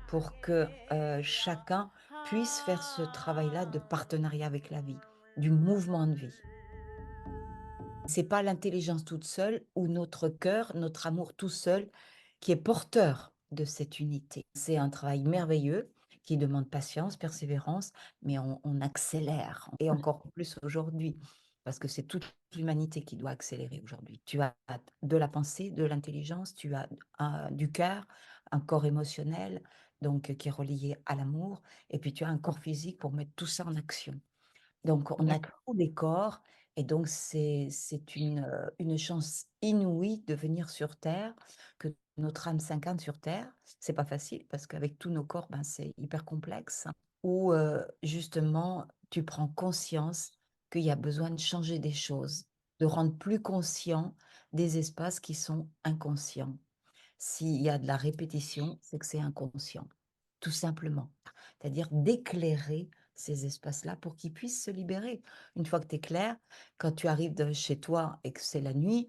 pour que, chacun puisse faire ce travail-là de partenariat avec la vie, du mouvement de vie. C'est pas l'intelligence toute seule ou notre cœur, notre amour tout seul qui est porteur de cette unité. C'est un travail merveilleux qui demande patience, persévérance, mais on accélère et encore plus aujourd'hui parce que c'est toute l'humanité qui doit accélérer aujourd'hui. Tu as de la pensée, de l'intelligence, tu as du cœur, un corps émotionnel donc qui est relié à l'amour et puis tu as un corps physique pour mettre tout ça en action. Donc on a D'accord. tous les corps et donc c'est une chance inouïe de venir sur terre, que notre âme s'incarne sur terre. C'est pas facile parce qu'avec tous nos corps, ben, c'est hyper complexe, où, justement tu prends conscience qu'il y a besoin de changer des choses, de rendre plus conscient des espaces qui sont inconscients. S'il y a de la répétition, c'est que c'est inconscient, tout simplement. C'est-à-dire d'éclairer ces espaces-là pour qu'ils puissent se libérer. Une fois que tu es clair, quand tu arrives chez toi et que c'est la nuit,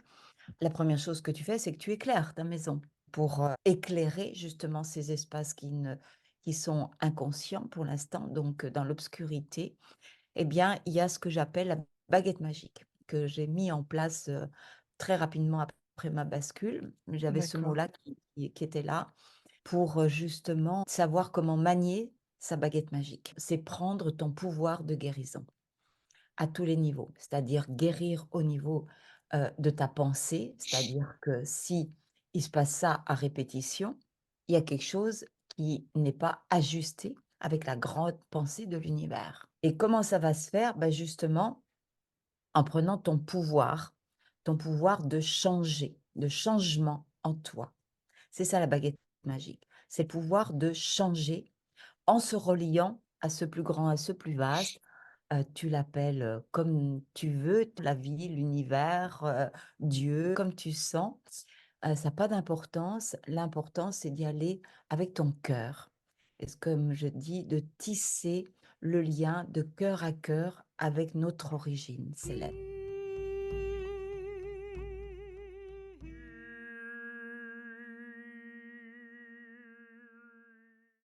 la première chose que tu fais, c'est que tu éclaires ta maison pour éclairer justement ces espaces qui sont inconscients pour l'instant, donc dans l'obscurité. Eh bien, il y a ce que j'appelle la baguette magique que j'ai mis en place très rapidement après ma bascule. J'avais ce D'accord. mot-là qui était là pour justement savoir comment manier sa baguette magique. C'est prendre ton pouvoir de guérison à tous les niveaux, c'est-à-dire guérir au niveau de ta pensée, c'est-à-dire que si il se passe ça à répétition, il y a quelque chose qui n'est pas ajusté avec la grande pensée de l'univers. Et comment ça va se faire? Ben justement, en prenant ton pouvoir de changer, de changement en toi. C'est ça la baguette magique. C'est le pouvoir de changer en se reliant à ce plus grand, à ce plus vaste. Tu l'appelles, comme tu veux, la vie, l'univers, Dieu, comme tu sens. Ça a pas d'importance. L'important, c'est d'y aller avec ton cœur. Et comme je dis, de tisser le lien de cœur à cœur avec notre origine céleste.